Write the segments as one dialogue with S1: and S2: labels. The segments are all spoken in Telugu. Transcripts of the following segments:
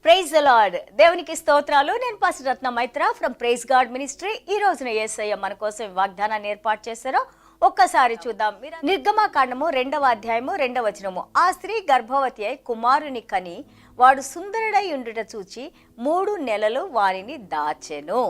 S1: Praise the lord. దేవునికి స్తోత్రాలు. నేను pastor Ratna Maitra from praise God ministry. ఈ రోజున యేసయ్య మన కోసం వాగ్దానాన్ని ఏర్పాటు చేశారో ఒక్కసారి చూద్దాం. నిర్గమకాండము 2వ అధ్యాయము 2వ వచనము. ఆ స్త్రీ గర్భవతి అయి కుమారుని కని వాడు సుందరుడై ఉండుట చూచి 3 నెలలు వారిని దాచెను.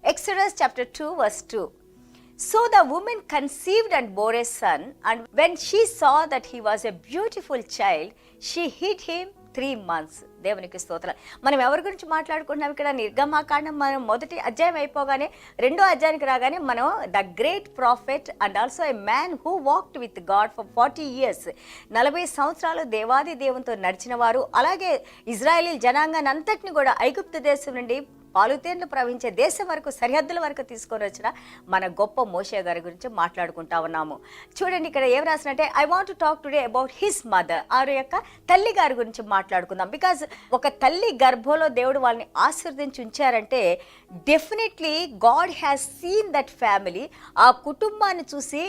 S1: Exodus chapter 2 verse 2. So the woman conceived and bore a son, and when she saw that he was a beautiful child, she hid him 3 months. దేవునికి స్తోత్రాలు. మనం ఎవరి గురించి మాట్లాడుకుంటున్నాం ఇక్కడ? నిర్గమకాండం మనం మొదటి అధ్యాయం అయిపోగానే 2వ అధ్యాయానికి రాగానే మనం the great prophet and also a man who walked with God for 40 years, 40 సంవత్సరాలు దేవాది దేవునితో నడిచిన వారు, అలాగే ఇజ్రాయేలీ జనాంగాన్ని అంతటిని కూడా ఐగుప్తు దేశం నుండి పాలుతేర్లు ప్రవహించే దేశం వరకు, సరిహద్దుల వరకు తీసుకొని వచ్చిన మన గొప్ప మోషే గారి గురించి మాట్లాడుకుంటా ఉన్నాము. చూడండి ఇక్కడ ఏం రాసినట్టే, I want to talk today about his mother. ఆరు యొక్క తల్లి గారి గురించి మాట్లాడుకుందాం. బికాజ్ ఒక తల్లి గర్భంలో దేవుడు వాళ్ళని ఆశీర్వదించి ఉంచారంటే definitely God has seen that family. ఆ కుటుంబాన్ని చూసి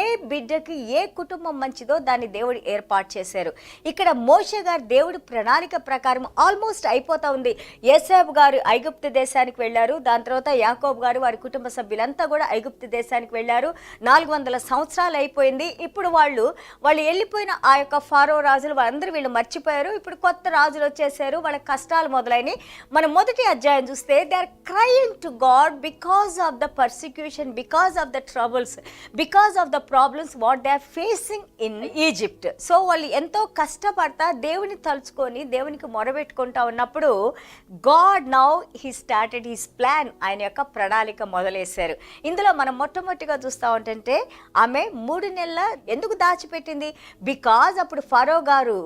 S1: ఏ బిడ్డకి ఏ కుటుంబం మంచిదో దాన్ని దేవుడు ఏర్పాటు చేశారు. ఇక్కడ మోషే గారు దేవుడి ప్రణాళిక ప్రకారం ఆల్మోస్ట్ అయిపోతా ఉంది. యోసేపు గారు ఐగుప్తు దేశానికి వెళ్ళారు. దాని తర్వాత యాకోబు గారు వారి కుటుంబ సభ్యులంతా కూడా ఐగుప్తు దేశానికి వెళ్ళారు. 400 సంవత్సరాలు అయిపోయింది. ఇప్పుడు వాళ్ళు వెళ్ళిపోయిన ఆ యొక్క ఫారో రాజులు వాళ్ళందరూ వీళ్ళు మర్చిపోయారు. ఇప్పుడు కొత్త రాజులు వచ్చేసారు. వాళ్ళ కష్టాలు మొదలైనవి. మనం మొదటి అధ్యాయం చూస్తే they are crying to God because of the persecution, because of the troubles, because of the problems what they are facing in Egypt. So వాళ్ళు ఎంతో కష్టపడతా దేవుని తలుచుకొని దేవునికి మొరబెట్టుకుంటా ఉన్నప్పుడు God now he started his plan. ఆయన యొక్క ప్రణాళిక మొదలేశారు. ఇందులో మనం మొట్టమొదటిగా చూస్తూ ఉంటుంటే ఆమె 3 నెలల ఎందుకు దాచిపెట్టింది? బికాజ్ అప్పుడు ఫరో గారు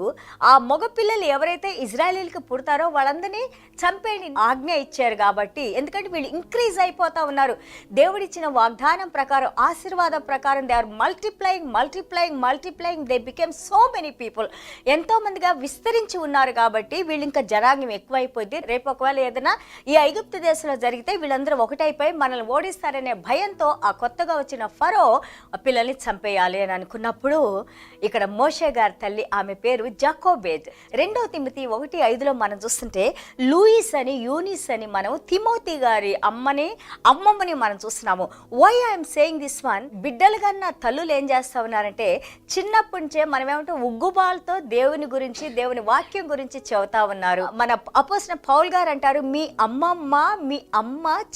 S1: ఆ మగపిల్లలు ఎవరైతే ఇజ్రాయేలీలకు పుడతారో వాళ్ళందరినీ చంపేయండి ఆజ్ఞ ఇచ్చారు. కాబట్టి ఎందుకంటే వీళ్ళు ఇంక్రీజ్ అయిపోతా ఉన్నారు. దేవుడిచ్చిన వాగ్దానం ప్రకారం, ఆశీర్వాదం ప్రకారం they are multiplying they became so many people. ఎంతో మందిగా విస్తరించి ఉన్నారు. కాబట్టి వీళ్ళు ఇంకా జనాంగం ఎక్కువైపోద్ది. రేపు ఒకవేళ ఏదైనా ఈ ఐగుప్తు దేశంలో జరిగితే వీళ్ళందరూ ఒకటైపోయి మనల్ని ఓడిస్తారనే భయంతో ఆ కొత్తగా వచ్చిన ఫరో పిల్లల్ని చంపేయాలి అని అనుకున్నప్పుడు ఇక్కడ మోషే గారి తల్లి, ఆమె పేరు జాకోబేద్. 2వ తిమోతి 1:5 మనం చూస్తుంటే లూయిస్ అని, యూనిస్ అని మనం తిమోతి గారి అమ్మమ్మని మనం చూస్తున్నాము. Why I'm saying this one? బిడ్డలు కన్నా తల్లులు ఏం చేస్తా ఉన్నారంటే చిన్నప్పటి నుంచే మనం ఏమంటే ఉగ్గుబాలతో దేవుని గురించి, దేవుని వాక్యం గురించి చెబుతా ఉన్నారు. మన అపోస్తలుడైన పౌలు గారు అంటారు, మీ అమ్మ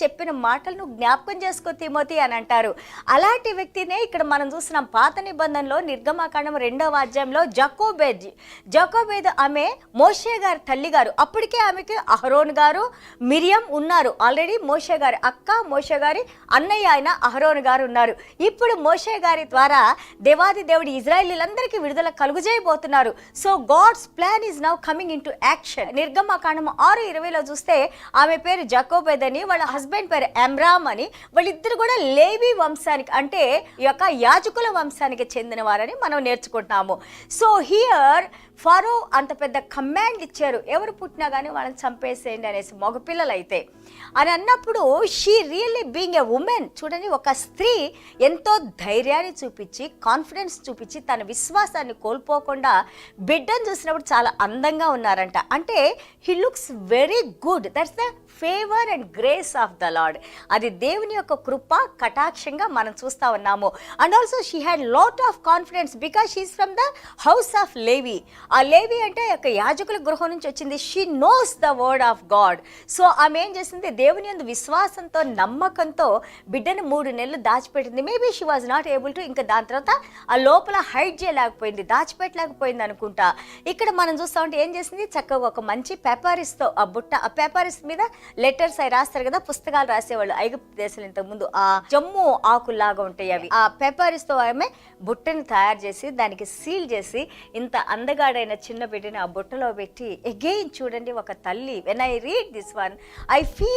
S1: చెప్పిన మాటలను జ్ఞాపకం చేసుకో తిమోతి అని అంటారు. అలాంటి వ్యక్తినే ఇక్కడ మనం చూస్తున్నాం. పాత నిబంధనలో నిర్గమకాండం 2వ అధ్యాయంలో జాకోబేద్ ఆమె మోషే గారి తల్లి గారు. అప్పటికే ఆమెకి అహరోన్ గారు, మిరియం ఉన్నారు. ఆల్రెడీ మోషే గారి అక్క, మోషే గారి అన్నయ్య అయిన అహరోన్ గారు ఉన్నారు. ఇప్పుడు మోషే గారి ద్వారా దేవాది దేవుడి ఇజ్రాయేలీలందరికీ విడుదల కలుగజేయబోతున్నారు. So God's plan is now coming into action. నిర్గమకాండం 6:20 చూస్తే ఆమె పేరు జాకోబేద్ అని, వాళ్ళ హస్బెండ్ పేరు అమ్రామ్ అని. వాళ్ళిద్దరు కూడా లేవి వంశానికి, అంటే ఈ యొక్క యాజకుల వంశానికి చెందిన వారని మనం నేర్చుకుంటున్నాము. సో హియర్ ఫరో అంత పెద్ద కమాండ్ ఇచ్చారు, ఎవరు పుట్టినా కానీ వాళ్ళని చంపేసేయండి అనేసి, మగపిల్లలు అయితే అని అన్నప్పుడు she really being a women. చూడండి, ఒక స్త్రీ ఎంతో ధైర్యాన్ని చూపించి, కాన్ఫిడెన్స్ చూపించి, తన విశ్వాసాన్ని కోల్పోకుండా బిడ్డను చూసినప్పుడు చాలా అందంగా ఉన్నారంట. అంటే he looks very good. That's the favour and grace of the Lord. అది దేవుని యొక్క కృప కటాక్షంగా మనం చూస్తా ఉన్నాము. And also she had lot of confidence because she's from the house of Levi. ఆ లేవి అంటే ఒక యాజకుల గృహం నుంచి వచ్చింది. She knows the word of God. So ఆమె ఏం చేసింది? దేవుని యందు విశ్వాసంతో, నమ్మకంతో బిడ్డను 3 నెలలు దాచిపెట్టింది. Maybe she was not able to, ఇంకా దాని తర్వాత ఆ లోపల హైడ్ చేయలేకపోయింది, దాచిపెట్టలేకపోయింది అనుకుంటా. ఇక్కడ మనం చూస్తా ఉంటే ఏం చేసింది? చక్కగా ఒక మంచి పేపరిస్తో ఆ బుట్ట, ఆ పేపరిస్ మీద లెటర్స్ అవి రాస్తారు కదా, పుస్తకాలు రాసేవాళ్ళు ఐగుప్తు దేశంలో. ఇంతకు ముందు ఆ జమ్ము ఆకుల్లాగా ఉంటాయి అవి. ఆ పేపరిస్తో ఆమె బుట్టని తయారు చేసి దానికి సీల్ చేసి ఇంత అందగాడైన చిన్న బిడ్డని ఆ బుట్టలో పెట్టి అగైన్ చూడండి ఒక తల్లి. When I read this one I feel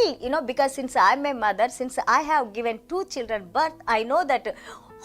S1: because since I am a mother, since I have given 2 children birth, I know that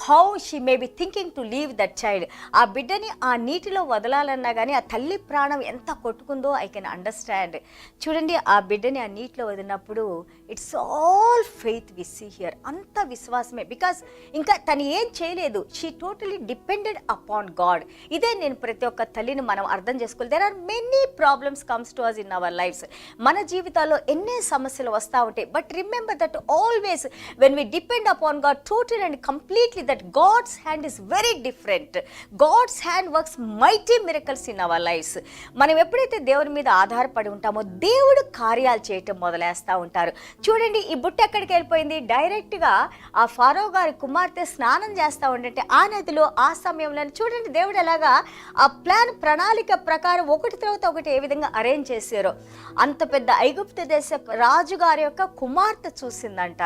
S1: how she may be thinking to leave that child. ఆ బిడ్డని ఆ నీటిలో వదలాలన్నా కానీ ఆ తల్లి ప్రాణం ఎంత కొట్టుకుందో ఐ కెన్ అండర్స్టాండ్. చూడండి, ఆ బిడ్డని ఆ నీటిలో వదిలినప్పుడు it's all faith we see here. అంత విశ్వాసమే, బికాస్ ఇంకా తను ఏం చేయలేదు. She totally depended upon God. ఇదే నేను ప్రతి ఒక్క తల్లిని మనం అర్థం చేసుకోవాలి. There are many problems comes to us in our lives. మన జీవితాల్లో ఎన్నో సమస్యలు వస్తూ ఉంటాయి. But remember that always when we depend upon God total and completely, that God's hand is very different. God's hand works mighty miracles in our lives. మనం ఎప్పుడైతే దేవుని మీద ఆధారపడి ఉంటామో దేవుడు కార్యాలు చేయటం మొదలేస్తూ ఉంటారు. చూడండి, ఈ బుట్ట ఎక్కడికి వెళ్ళిపోయింది? డైరెక్ట్గా ఆ ఫారో గారి కుమార్తె స్నానం చేస్తూ ఉండంటే ఆ నదిలో, ఆ సమయంలో చూడండి దేవుడు ఎలాగా ఆ ప్రణాళిక ప్రకారం ఒకటి తర్వాత ఒకటి ఏ విధంగా అరేంజ్ చేశారో. అంత పెద్ద ఐగుప్తు దేశ రాజుగారి యొక్క కుమార్తె చూసిందంట.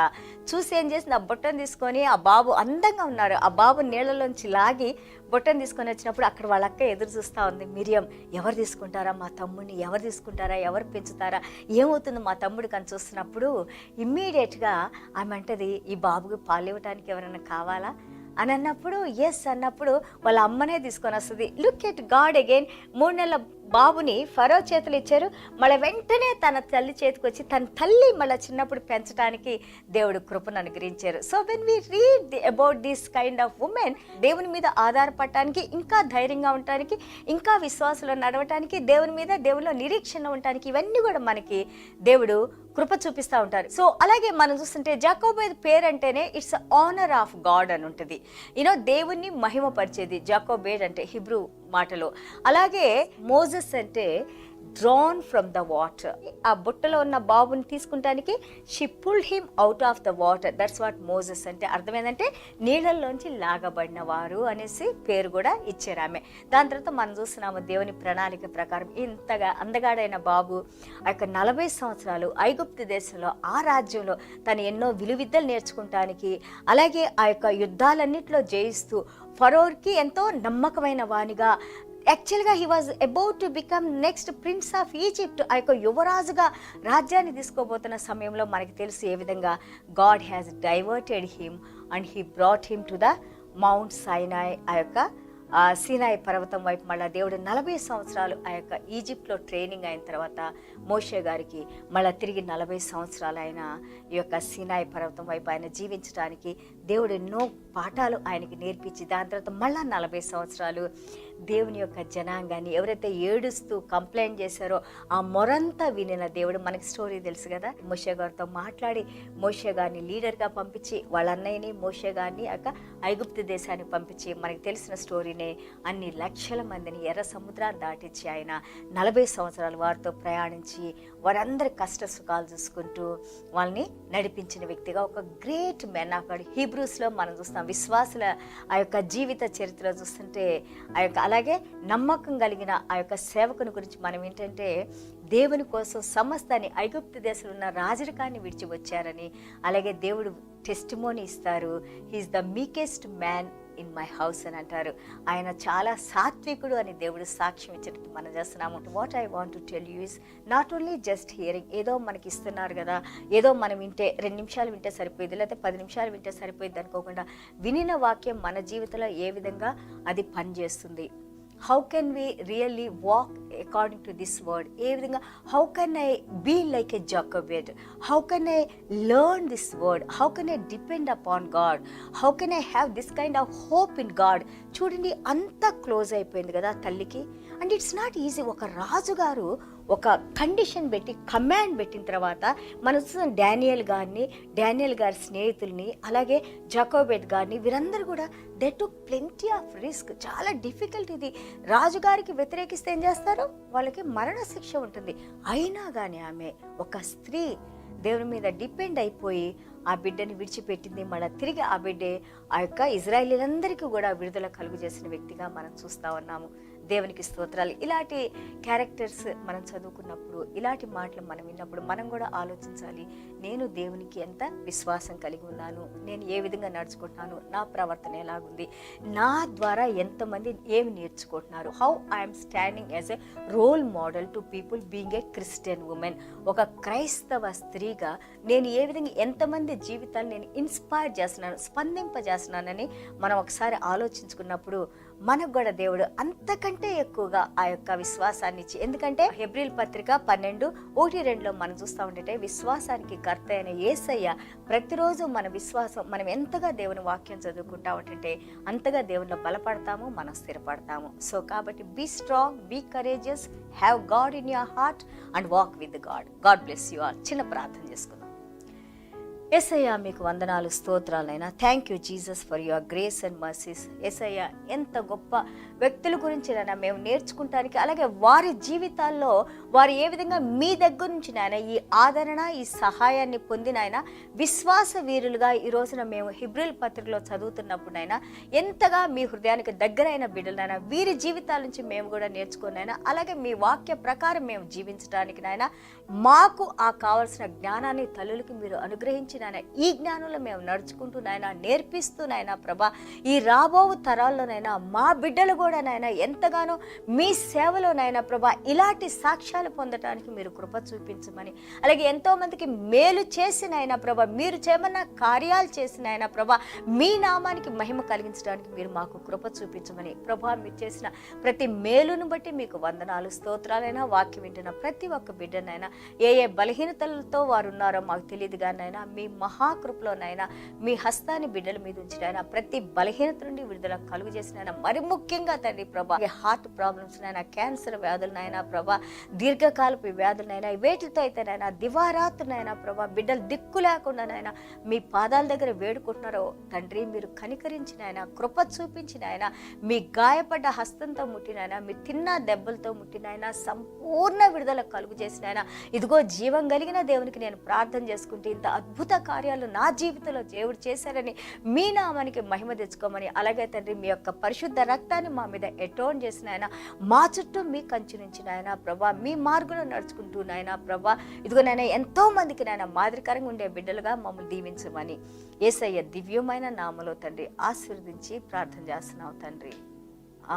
S1: చూసి ఏం చేసింది? ఆ బుట్టను తీసుకొని, ఆ బాబు అందంగా ఉన్నాడు, ఆ బాబు నీళ్ళలోంచి లాగి బొట్టను తీసుకొని వచ్చినప్పుడు అక్కడ వాళ్ళ అక్క ఎదురు చూస్తూ ఉంది. మిరియం, ఎవరు తీసుకుంటారా మా తమ్ముడిని, ఎవరు తీసుకుంటారా, ఎవరు పెంచుతారా, ఏమవుతుంది మా తమ్ముడికి అని చూస్తున్నప్పుడు ఇమ్మీడియట్గా ఆమె అంటది, ఈ బాబుకి పాలు ఇవ్వటానికి ఎవరైనా కావాలా అని అన్నప్పుడు ఎస్ అన్నప్పుడు వాళ్ళ అమ్మనే తీసుకొని వస్తుంది. Look at God again. 3 నెలల బాబుని ఫరో చేతులు ఇచ్చారు. మళ్ళీ వెంటనే తన తల్లి చేతికి వచ్చి తన తల్లి మళ్ళీ చిన్నప్పుడు పెంచడానికి దేవుడు కృపను అనుగ్రహించారు. So when we read about this kind of women, దేవుని మీద ఆధారపడటానికి, ఇంకా ధైర్యంగా ఉండటానికి, ఇంకా విశ్వాసంలో నడవటానికి, దేవుని మీద దేవునిలో నిరీక్షణ ఉండటానికి, ఇవన్నీ కూడా మనకి దేవుడు కృప చూపిస్తూ ఉంటారు. సో అలాగే మనం చూస్తుంటే జాకోబేదు పేరు అంటేనే ఇట్స్ ఆనర్ ఆఫ్ గాడ్ అని ఉంటుంది. దేవుణ్ణి మహిమపరిచేది జాకోబేడ్ అంటే హిబ్రూ మాటలో. అలాగే మోజెస్ అంటే డ్రాన్ ఫ్రమ్ ద వాటర్. ఆ బుట్టలో ఉన్న బాబుని తీసుకుంటానికి she pulled him out of the water. That's what Moses అంటే. అర్థం ఏంటంటే నీళ్ళల్లోంచి లాగబడిన వారు అనేసి పేరు కూడా ఇచ్చారు ఆమె. దాని తర్వాత మనం చూస్తున్నాము దేవుని ప్రణాళిక ప్రకారం ఇంతగా అందగాడైన బాబు ఆ యొక్క 40 సంవత్సరాలు ఐగుప్తు దేశంలో, ఆ రాజ్యంలో తను ఎన్నో విలువిద్యలు నేర్చుకుంటానికి, అలాగే ఆ యొక్క యుద్ధాలన్నింటిలో జయిస్తూ ఫరోకి ఎంతో నమ్మకమైన వానిగా, యాక్చువల్గా he was about to become next prince of Egypt. ఆ యొక్క యువరాజుగా రాజ్యాన్ని తీసుకోబోతున్న సమయంలో మనకి తెలుసు ఏ విధంగా God has diverted him and he brought him to the mount సైనాయ్. ఆ యొక్క సీనాయి పర్వతం వైపు మళ్ళీ దేవుడు 40 సంవత్సరాలు ఆ యొక్క ఈజిప్ట్లో ట్రైనింగ్ అయిన తర్వాత మోషే గారికి మళ్ళీ తిరిగి 40 సంవత్సరాలు ఆయన ఈ యొక్క సీనాయి పర్వతం వైపు ఆయన జీవించడానికి దేవుడు ఎన్నో పాఠాలు ఆయనకి నేర్పించి, దాని తర్వాత మళ్ళీ 40 సంవత్సరాలు దేవుని యొక్క జనాంగాన్ని ఎవరైతే ఏడుస్తూ కంప్లైంట్ చేశారో ఆ మొరంతా వినిన దేవుడు. మనకి స్టోరీ తెలుసు కదా, మోషే గారితో మాట్లాడి మోషే గారిని లీడర్గా పంపించి వాళ్ళ అన్నయ్యని మోషే గారిని యొక్క ఐగుప్తు దేశానికి పంపించి మనకి తెలిసిన స్టోరీనే అన్ని లక్షల మందిని ఎర్ర సముద్రాన్ని దాటించి ఆయన 40 సంవత్సరాలు వారితో ప్రయాణించి వారందరి కష్ట సుఖాలు చూసుకుంటూ వాళ్ళని నడిపించిన వ్యక్తిగా ఒక గ్రేట్ మెన్ ఆఫ్ గాడ్. హీబ్రూస్లో మనం చూస్తాం విశ్వాసుల ఆ యొక్క జీవిత చరిత్ర చూస్తుంటే ఆ యొక్క అలాగే నమ్మకం కలిగిన ఆ యొక్క సేవకుని గురించి మనం ఏంటంటే దేవుని కోసం సమస్తాన్ని ఐగుప్తు దేశంలో ఉన్న రాజరికాన్ని విడిచి వచ్చారని, అలాగే దేవుడు టెస్టిమోనీ ఇస్తారు, he is the meekest man in my house అని అంటారు. ఆయన చాలా సాత్వికుడు అని దేవుడు సాక్ష్యం ఇచ్చినట్టు మనం చేస్తున్నాము. What I want to tell you is not only just hearing. ఏదో మనకి ఇస్తున్నారు కదా, ఏదో మనం వింటే 2 నిమిషాలు వింటే సరిపోయింది, లేకపోతే 10 నిమిషాలు వింటే సరిపోయింది అనుకోకుండా వినిన వాక్యం మన జీవితంలో ఏ విధంగా అది పనిచేస్తుంది. How can we really walk according to this word? ఏ విధంగా how can I be like a Jochebed? How can I learn this word? How can I depend upon God? How can I have this kind of hope in God? చూడండి, అంతా క్లోజ్ అయిపోయింది కదా తల్లికి. And it's not easy. ఒక రాజుగారు ఒక కండిషన్ పెట్టి కమాండ్ పెట్టిన తర్వాత మనం చూసిన డానియల్ గారి స్నేహితుల్ని, అలాగే జాకోబెడ్ గారిని, వీరందరూ కూడా they took plenty of risk. చాలా డిఫికల్ట్ ఇది. రాజుగారికి వ్యతిరేకిస్తే ఏం చేస్తారు? వాళ్ళకి మరణ శిక్ష ఉంటుంది. అయినా కానీ ఆమె ఒక స్త్రీ దేవుని మీద డిపెండ్ అయిపోయి ఆ బిడ్డని విడిచిపెట్టింది. మళ్ళీ తిరిగి ఆ బిడ్డే ఆ యొక్క ఇజ్రాయేలీలందరికీ కూడా విడుదల కలుగు చేసిన వ్యక్తిగా మనం చూస్తూ ఉన్నాము. దేవునికి స్తోత్రాలు. ఇలాంటి క్యారెక్టర్స్ మనం చదువుకున్నప్పుడు, ఇలాంటి మాటలు మనం విన్నప్పుడు మనం కూడా ఆలోచించాలి, నేను దేవునికి ఎంత విశ్వాసం కలిగి ఉన్నాను, నేను ఏ విధంగా నడుచుకుంటున్నాను, నా ప్రవర్తన ఎలాగుంది, నా ద్వారా ఎంతమంది ఏమి నేర్చుకుంటున్నారు, how I'm standing as a role model to people being a Christian woman. ఒక క్రైస్తవ స్త్రీగా నేను ఏ విధంగా ఎంతమంది జీవితాన్ని నేను ఇన్స్పైర్ చేస్తున్నాను, స్పందింపజేస్తున్నానని మనం ఒకసారి ఆలోచించుకున్నప్పుడు మనకు కూడా దేవుడు అంతకంటే ఎక్కువగా ఆ యొక్క విశ్వాసాన్ని ఇచ్చి, ఎందుకంటే హెబ్రీల్ పత్రిక 12:1-2లో మనం చూస్తూ ఉంటే విశ్వాసానికి కర్త అయిన యేసయ్య ప్రతిరోజు మన విశ్వాసం, మనం ఎంతగా దేవుని వాక్యం చదువుకుంటా ఉంటుంటే అంతగా దేవునిలో బలపడతాము, మనం స్థిరపడతాము. సో కాబట్టి be strong, be courageous, have God in your heart and walk with God. God bless you all. చిన్న ప్రార్థన చేసుకుందాం. యేసయ్య మీకు వందనాలు, స్తోత్రాలైనా. Thank you Jesus for your grace and mercies. Yesayya ఎంత గొప్ప వ్యక్తుల గురించి నాయన మేము నేర్చుకుంటానికి, అలాగే వారి జీవితాల్లో వారు ఏ విధంగా మీ దగ్గర నుంచి నాయన ఈ ఆదరణ, ఈ సహాయాన్ని పొందిన ఆయన విశ్వాస వీరులుగా ఈ రోజున మేము హెబ్రీల్ పత్రికలో చదువుతున్నప్పుడు నాయన ఎంతగా మీ హృదయానికి దగ్గరైన బిడ్డలైనా వీరి జీవితాల నుంచి మేము కూడా నేర్చుకున్నాయినా, అలాగే మీ వాక్య ప్రకారం మేము జీవించడానికి నాయన మాకు ఆ కావలసిన జ్ఞానాన్ని తల్లులకి మీరు అనుగ్రహించి నాయన ఈ జ్ఞానంలో మేము నడుచుకుంటూ నాయన నేర్పిస్తూ నాయన ప్రభా ఈ రాబో తరాల్లోనైనా మా బిడ్డలు కూడా నాయన ఎంతగానో మీ సేవలోనైనా ప్రభా ఇలాంటి సాక్ష్యాలు పొందడానికి మీరు కృప చూపించమని, అలాగే ఎంతో మందికి మేలు చేసిన ఆయన ప్రభా మీరు చేయమన్న కార్యాలు చేసిన ఆయన ప్రభా మీ నామానికి మహిమ కలిగించడానికి మీరు మాకు కృప చూపించమని ప్రభా మీరు చేసిన ప్రతి మేలును బట్టి మీకు వందనాలు, స్తోత్రాలైనా. వాక్యం వింటున్న ప్రతి ఒక్క బిడ్డనైనా ఏ ఏ బలహీనతలతో వారు ఉన్నారో మాకు తెలియదు కానైనా మీ మహాకృపలోనైనా మీ హస్తాన్ని బిడ్డల మీద ఉంచినైనా ప్రతి బలహీనత నుండి విడుదల కలుగు చేసిన మరి ముఖ్యంగా తండ్రి ప్రభా హార్ట్ ప్రాబ్లమ్స్ నైనా, క్యాన్సర్ వ్యాధులనైనా ప్రభా, దీర్ఘకాలపు వ్యాధులనైనా వేటితో అయితేనైనా దివారాత్రునైనా ప్రభా బిడ్డలు దిక్కు లేకుండానైనా మీ పాదాల దగ్గర వేడుకుంటున్నారో తండ్రి మీరు కనికరించినైనా, కృప చూపించినైనా, మీ గాయపడ్డ హస్తంతో ముట్టినైనా, మీ తిన్న దెబ్బలతో ముట్టినైనా సంపూర్ణ విడుదల కలుగు చేసినైనా, ఇదిగో జీవం కలిగిన దేవునికి నేను ప్రార్థన చేసుకుంటే ఇంత అద్భుత కార్యాలు నా జీవితంలో దేవుడు చేశారని మీ నామానికి మహిమ తెచ్చుకోమని, అలాగే తండ్రి మీ యొక్క పరిశుద్ధ రక్తాన్ని మా మీద ఎటోన్ చేసిన ఆయన మా చుట్టూ మీ కంచి నుంచి నాయన ప్రభా మీ మార్గంలో నడుచుకుంటూ నాయన ప్రభా ఇదిగో నాయన ఎంతో మందికి నాయన మాదిరికరంగా ఉండే బిడ్డలుగా మమ్మల్ని దీవించమని యేసయ్య దివ్యమైన నామలో తండ్రి ఆశీర్వదించి ప్రార్థన చేస్తున్నావు తండ్రి.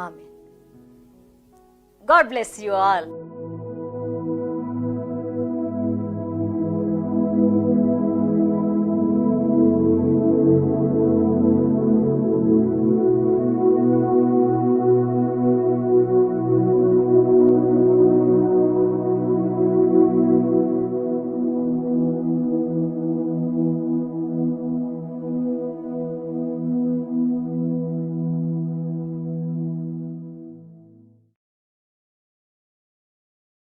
S1: Amen. God bless you all.